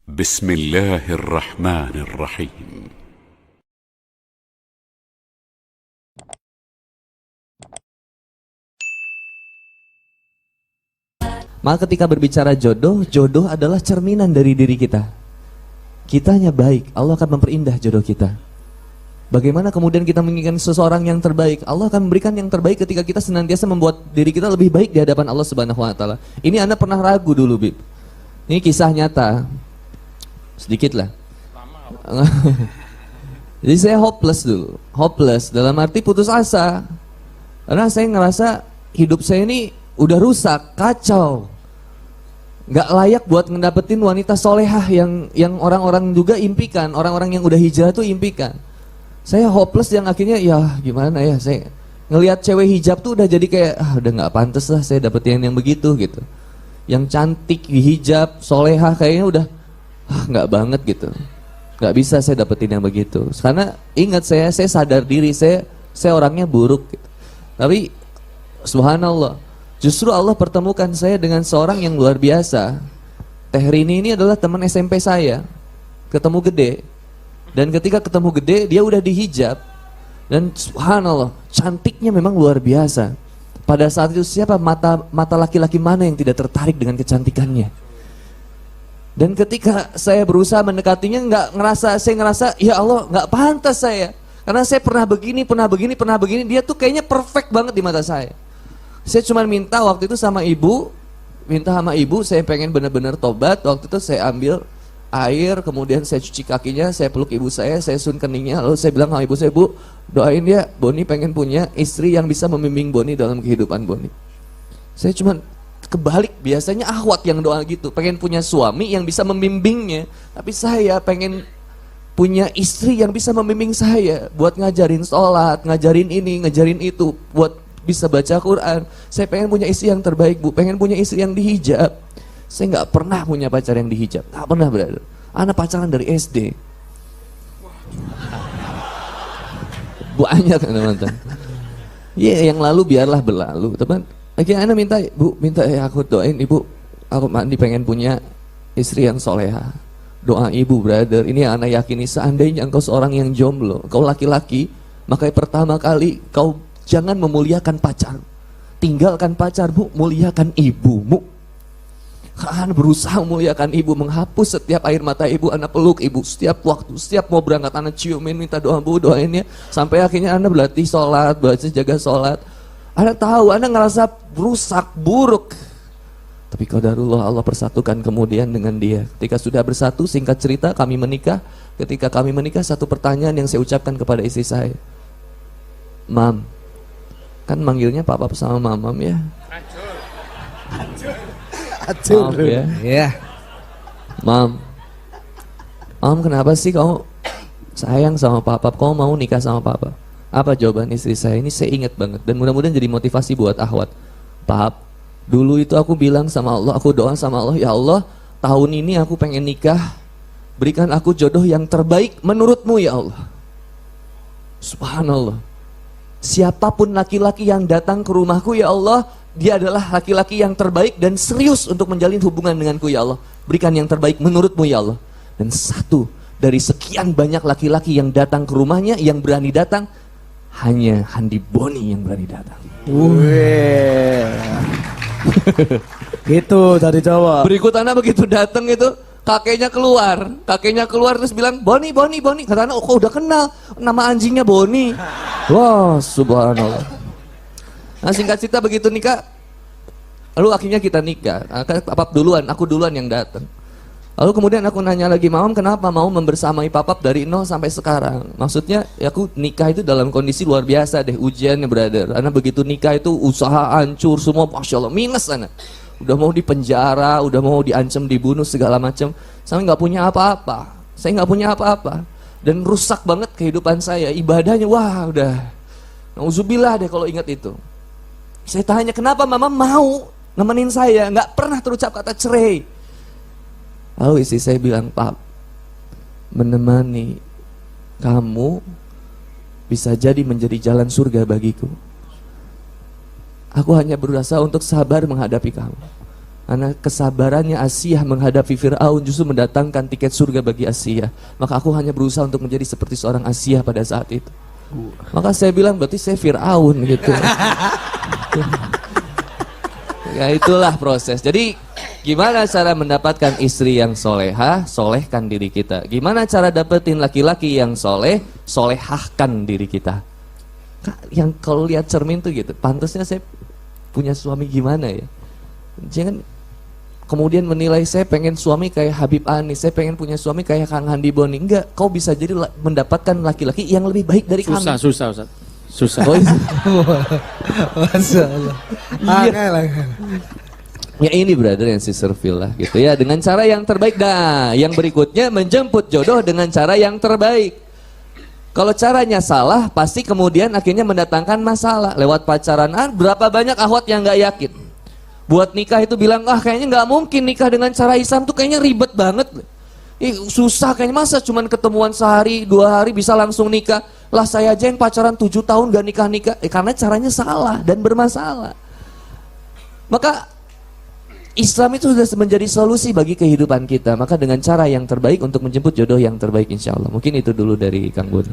بسم الله الرحمن الرحيم. Maka ketika berbicara jodoh, jodoh adalah cerminan dari diri kita. Kitanya baik, Allah akan memperindah jodoh kita. Bagaimana kemudian kita menginginkan seseorang yang terbaik? Allah akan memberikan yang terbaik ketika kita senantiasa membuat diri kita lebih baik di hadapan Allah Subhanahu wa taala. Ini Anda pernah ragu dulu, Bib. Ini kisah nyata. Sedikit lah. Jadi saya hopeless dulu. Hopeless dalam arti putus asa. Karena saya ngerasa hidup saya ini udah rusak, kacau. Gak layak buat ngedapetin wanita solehah yang orang-orang juga impikan. Orang-orang yang udah hijrah tuh impikan. Saya hopeless yang akhirnya ya gimana ya, saya ngelihat cewek hijab tuh udah jadi kayak udah gak pantas lah saya dapetin yang begitu gitu. Yang cantik di hijab, solehah kayaknya udah gak banget gitu. Gak bisa saya dapetin yang begitu. Karena ingat saya sadar diri saya orangnya buruk gitu. Tapi subhanallah, justru Allah pertemukan saya dengan seorang yang luar biasa. Teh Rini ini adalah teman SMP saya. Ketemu gede. Dan ketika ketemu gede, dia udah dihijab. Dan subhanallah, cantiknya memang luar biasa. Pada saat itu siapa mata laki-laki mana yang tidak tertarik dengan kecantikannya? Dan ketika saya berusaha mendekatinya, saya ngerasa ya Allah nggak pantas saya. Karena saya pernah begini, dia tuh kayaknya perfect banget di mata saya. Saya cuma minta waktu itu sama ibu, saya pengen benar-benar tobat. Waktu itu saya ambil air, kemudian saya cuci kakinya, saya peluk ibu saya sun keningnya, lalu saya bilang sama ibu saya, Bu, doain ya, Boni pengen punya istri yang bisa membimbing Boni dalam kehidupan Boni. Saya cuma kebalik, biasanya ahwat yang doa gitu, pengen punya suami yang bisa membimbingnya, tapi saya pengen punya istri yang bisa membimbing saya, buat ngajarin sholat, ngajarin ini, ngajarin itu, buat bisa baca Quran. Saya pengen punya istri yang terbaik, Bu, pengen punya istri yang dihijab. Saya nggak pernah punya pacar yang dihijab, nggak pernah, brother. Anak pacaran dari SD. Banyak teman-teman. Iya, yang lalu biarlah berlalu, teman. Lagi anak minta, Bu, aku doain ibu, aku mandi pengen punya istri yang soleha. Doa ibu, brother. Ini anak yakini, seandainya engkau seorang yang jomblo, kau laki-laki, maka pertama kali kau jangan memuliakan pacar. Tinggalkan pacar, Bu, muliakan ibumu. Anak berusaha memuliakan ibu, menghapus setiap air mata ibu, anak peluk ibu setiap waktu, setiap mau berangkat anak ciumin, minta doa, Bu, doainnya. Sampai akhirnya anak berlatih sholat, jaga sholat. Anak tahu, anak ngerasa rusak, buruk. Tapi qadarullah, Allah persatukan kemudian dengan dia. Ketika sudah bersatu, singkat cerita kami menikah. Ketika kami menikah, satu pertanyaan yang saya ucapkan kepada istri saya, Mam, kan manggilnya papa sama mamam ya. Maaf ya. Yeah. Mam, kenapa sih kamu sayang sama papa? Kamu mau nikah sama papa? Apa jawaban istri saya? Ini saya ingat banget dan mudah-mudahan jadi motivasi buat ahwat. Pap, dulu itu aku bilang sama Allah, aku doa sama Allah, ya Allah, tahun ini aku pengen nikah, berikan aku jodoh yang terbaik menurutmu ya Allah. Subhanallah. Siapapun laki-laki yang datang ke rumahku ya Allah, dia adalah laki-laki yang terbaik dan serius untuk menjalin hubungan denganku ya Allah. Berikan yang terbaik menurutmu ya Allah. Dan satu dari sekian banyak laki-laki yang datang ke rumahnya, yang berani datang, hanya Handi Boni yang berani datang. Gitu dari Jawa. Berikut anak begitu datang itu, kakeknya keluar terus bilang, Boni. Kata anak, oh kok udah kenal, nama anjingnya Boni. Wah, subhanallah. Nah, singkat cerita begitu nikah, lalu akhirnya kita nikah. Papap duluan, aku duluan yang datang. Lalu kemudian aku nanya lagi, Mam, kenapa mau membersamai papap dari nol sampai sekarang? Maksudnya, ya aku nikah itu dalam kondisi luar biasa deh, ujiannya, brother. Karena begitu nikah itu usaha hancur semua, Masya Allah, minus anak. Udah mau dipenjara, udah mau diancam, dibunuh, segala macam. Saya nggak punya apa-apa. Dan rusak banget kehidupan saya, ibadahnya, wah udah. Nauzubillah deh kalau ingat itu. Saya tanya, kenapa mama mau nemenin saya? Nggak pernah terucap kata cerai. Lalu istri saya bilang, Pap, menemani kamu bisa jadi menjadi jalan surga bagiku. Aku hanya berusaha untuk sabar menghadapi kamu. Karena kesabarannya Asiyah menghadapi Fir'aun justru mendatangkan tiket surga bagi Asiyah. Maka aku hanya berusaha untuk menjadi seperti seorang Asiyah pada saat itu. Maka saya bilang berarti saya Fir'aun gitu. Ya itulah proses. Jadi gimana cara mendapatkan istri yang soleha? Solehkan diri kita. Gimana cara dapetin laki-laki yang soleh? Solehahkan diri kita. Yang kalau lihat cermin tuh gitu, pantasnya saya punya suami gimana ya? Jangan kemudian menilai saya pengen suami kayak Habib Ani, saya pengen punya suami kayak Kang Handi Boni. Enggak, kau bisa jadi mendapatkan laki-laki yang lebih baik dari kami. Susah, Ustaz. Susah. Oh, iya. Masya Allah. Iya. Ya ini brother and sister feel lah gitu ya, dengan cara yang terbaik. Nah, yang berikutnya menjemput jodoh dengan cara yang terbaik. Kalau caranya salah, pasti kemudian akhirnya mendatangkan masalah. Lewat pacaran, berapa banyak akhwat yang nggak yakin buat nikah itu bilang, kayaknya nggak mungkin nikah dengan cara Islam tuh kayaknya ribet banget. Susah kayaknya, masa cuman ketemuan sehari 2 hari bisa langsung nikah. Lah saya aja yang pacaran 7 tahun gak nikah-nikah. Karena caranya salah dan bermasalah. Maka Islam itu sudah menjadi solusi bagi kehidupan kita. Maka dengan cara yang terbaik untuk menjemput jodoh yang terbaik insya Allah. Mungkin itu dulu dari Kang Bun.